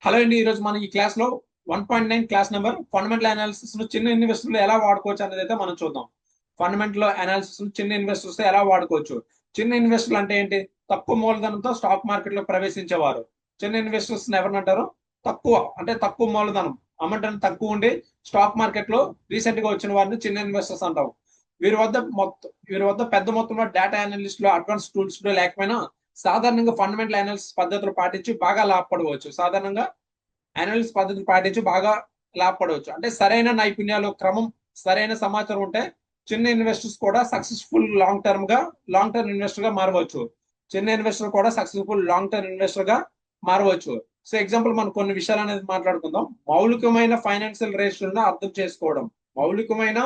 Hello అండి. ఈరోజు మనం ఈ క్లాస్ లో 1.9 క్లాస్ నెంబర్ ఫండమెంటల్ అనాలిసిస్ ను చిన్న ఇన్వెస్టర్లు ఎలా వాడుకోవచ్చు అనేది అయితే మనం చూద్దాం. ఫండమెంటల్ అనాలిసిస్ ను చిన్న ఇన్వెస్టర్స్ ఎలా వాడుకోవచ్చు. చిన్న ఇన్వెస్టర్లు అంటే ఏంటి? తక్కువ మూలధనంతో స్టాక్ మార్కెట్ లో ప్రవేశించేవారు. చిన్న ఇన్వెస్టర్స్ ఎవరిని అంటారు? తక్కువ మూలధనం, అమౌంట్ తక్కువ ఉండి స్టాక్ మార్కెట్ లో రీసెంట్ గా వచ్చిన వారిని చిన్న ఇన్వెస్టర్స్ అంటాం. వీరి వద్ద పెద్ద మొత్తంలో డేటా అనలిస్ట్ లో అడ్వాన్స్ టూల్స్ లో లేకపోయినా సాధారణంగా ఫండమెంటల్ అనాలిసిస్ పద్ధతులు పాటించి బాగా లాభపడవచ్చు. అంటే సరైన నైపుణ్యాలు, క్రమం, సరైన సమాచారం ఉంటే చిన్న ఇన్వెస్టర్స్ కూడా సక్సెస్ఫుల్ లాంగ్ టర్మ్ ఇన్వెస్టర్ గా మారవచ్చు. చిన్న ఇన్వెస్టర్ కూడా సక్సెస్ఫుల్ లాంగ్ టర్మ్ ఇన్వెస్టర్ గా మారవచ్చు. సో ఎగ్జాంపుల్ మనం కొన్ని విషయాలు అనేది మాట్లాడుకుందాం. మౌలికమైన ఫైనాన్షియల్ రేషియోలను అర్థం చేసుకోవడం. మౌలికమైన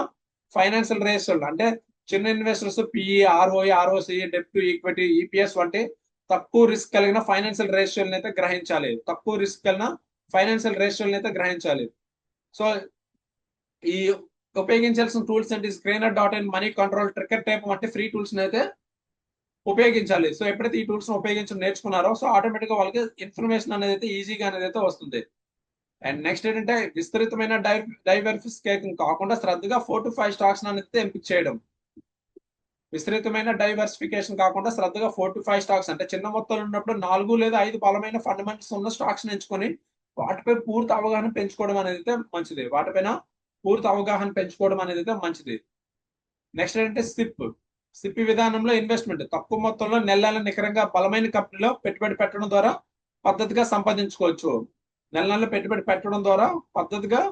ఫైనాన్షియల్ రేషియోలు అంటే చిన్న ఇన్వెస్టర్స్ పిఈ, ఆర్ఓఈ, ఆర్ఓసి, డెప్ట్ టు ఈక్విటీ, ఈపీఎస్ వంటి తక్కువ రిస్క్ కలిగిన ఫైనాన్షియల్ రేషియోలను అయితే గ్రహించాలి. సో ఈ ఉపయోగించాల్సిన టూల్స్ అంటే screener dot in, Moneycontrol, Tickertape వంటి ఫ్రీ టూల్స్ అయితే ఉపయోగించాలి. సో ఎప్పుడైతే ఈ టూల్స్ ఉపయోగించడం నేర్చుకున్నారో సో ఆటోమేటిక్ గా వాళ్ళకి ఇన్ఫర్మేషన్ అనేది అయితే ఈజీగా అనేది అయితే వస్తుంది. అండ్ నెక్స్ట్ ఏంటంటే విస్తృతమైన డైవర్సిఫికేషన్ కాకుండా శ్రద్ధగా 4 to 5 స్టాక్స్ అనేది ఎంపిక చేయడం. విస్తృతమైన డైవర్సిఫికేషన్ కాకుండా శ్రద్ధగా 4 to 5 స్టాక్స్ అంటే చిన్న మొత్తంలో ఉన్నప్పుడు 4 లేదా 5 బలమైన ఫండమెంటల్స్ ఉన్న స్టాక్స్ ఎంచుకొని వాటిపై పూర్తి అవగాహన పెంచుకోవడం అనేది మంచిది. నెక్స్ట్ ఏంటంటే సిప్ విధానంలో ఇన్వెస్ట్మెంట్ తక్కువ మొత్తంలో నెల నికరంగా బలమైన కంపెనీలో పెట్టుబడి పెట్టడం ద్వారా పద్ధతిగా సంపాదించుకోవచ్చు. నెల పెట్టుబడి పెట్టడం ద్వారా పద్ధతిగా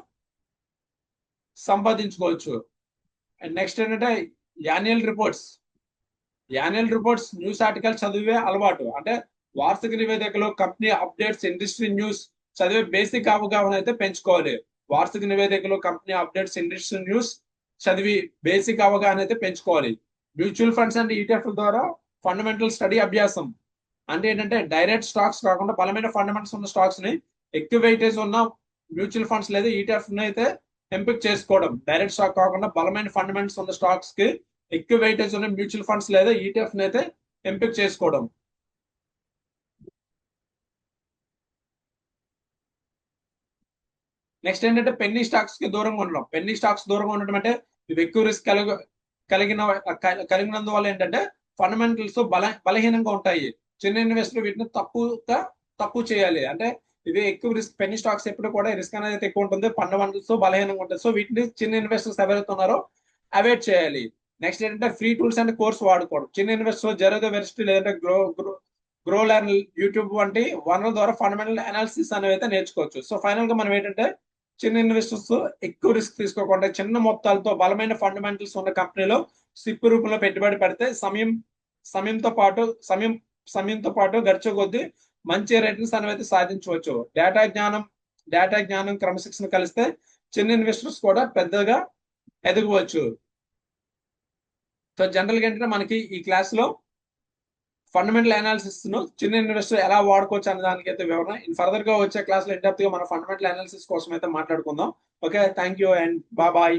సంపాదించుకోవచ్చు. అండ్ నెక్స్ట్ ఏంటంటే యాన్యువల్ రిపోర్ట్స్ న్యూస్ ఆర్టికల్ చదివే అలవాటు. అంటే వార్షిక నివేదికలు, కంపెనీ అప్డేట్స్, ఇండస్ట్రీ న్యూస్ చదివే బేసిక్ అవగాహన అయితే పెంచుకోవాలి. వార్షిక నివేదికలు, కంపెనీ అప్డేట్స్, ఇండస్ట్రీ న్యూస్ చదివి బేసిక్ అవగాహన అయితే పెంచుకోవాలి. మ్యూచువల్ ఫండ్స్ అండ్ ఈటీఎఫ్ ద్వారా ఫండమెంటల్ స్టడీ అభ్యాసం. అంటే ఏంటంటే డైరెక్ట్ స్టాక్స్ కాకుండా బలమైన ఫండమెంటల్స్ ఉన్న స్టాక్స్ ని, ఎక్కువ వెయిటేజ్ ఉన్న మ్యూచువల్ ఫండ్స్ లేదా ఈటీఎఫ్ అయితే ఎంపిక చేసుకోవడం. డైరెక్ట్ స్టాక్ కాకుండా బలమైన ఫండమెంటల్స్ ఉన్న స్టాక్స్ కి ఎక్కువ వెయిటేజ్ ఉన్న మ్యూచువల్ ఫండ్స్ లేదా ఈటీఎఫ్ అయితే ఎంపిక చేసుకోవడం. నెక్స్ట్ ఏంటంటే పెన్నీ స్టాక్స్ దూరంగా ఉండడం అంటే ఇవి ఎక్కువ రిస్క్ కలిగినందువల్ల ఏంటంటే ఫండమెంటల్స్ బలహీనంగా ఉంటాయి. చిన్న ఇన్వెస్టర్ వీటిని తక్కువ చేయాలి. అంటే ఇవి ఎక్కువ రిస్క్. పెన్నీ స్టాక్స్ ఎప్పుడు కూడా రిస్క్ అనేది ఎక్కువ ఉంటుంది, ఫండమెంటల్స్ బలహీనంగా ఉంటుంది. సో వీటిని చిన్న ఇన్వెస్టర్స్ ఎవరైతే ఉన్నారో అవాయిడ్ చేయాలి. నెక్స్ట్ ఏంటంటే ఫ్రీ టూల్స్ అండ్ కోర్స్ వాడుకోవడం. చిన్న ఇన్వెస్టర్ జెరోదా వెర్సిటీ లేదంటే గ్రో లెర్న్, యూట్యూబ్ వంటి వనరుల ద్వారా ఫండమెంటల్ అనాలిసిస్ అనేవి అయితే నేర్చుకోవచ్చు. సో ఫైనల్ గా మనం ఏంటంటే చిన్న ఇన్వెస్టర్స్ ఎక్కువ రిస్క్ తీసుకోకుండా చిన్న మొత్తాలతో బలమైన ఫండమెంటల్స్ ఉన్న కంపెనీలో సిప్ రూపంలో పెట్టుబడి పెడితే సమయంతో పాటు గడిచే కొద్దీ మంచి రిటర్న్స్ అనేవి సాధించవచ్చు. డేటా జ్ఞానం, క్రమశిక్షణ కలిస్తే చిన్న ఇన్వెస్టర్స్ కూడా పెద్దగా ఎదగవచ్చు. సో జనరల్ గా ఏంటంటే మనకి ఈ క్లాస్ లో ఫండమెంటల్ అనాలిసిస్ ను చిన్న ఇన్వెస్టర్ ఎలా వాడుకోవచ్చు అనే దానికి అయితే వివరణ. ఫర్దర్ గా వచ్చే క్లాస్ లో ఇన్ డెప్త్ గా మన ఫండమెంటల్ అనాలిసిస్ కోసం అయితే మాట్లాడుకుందాం. Okay, thank you and bye.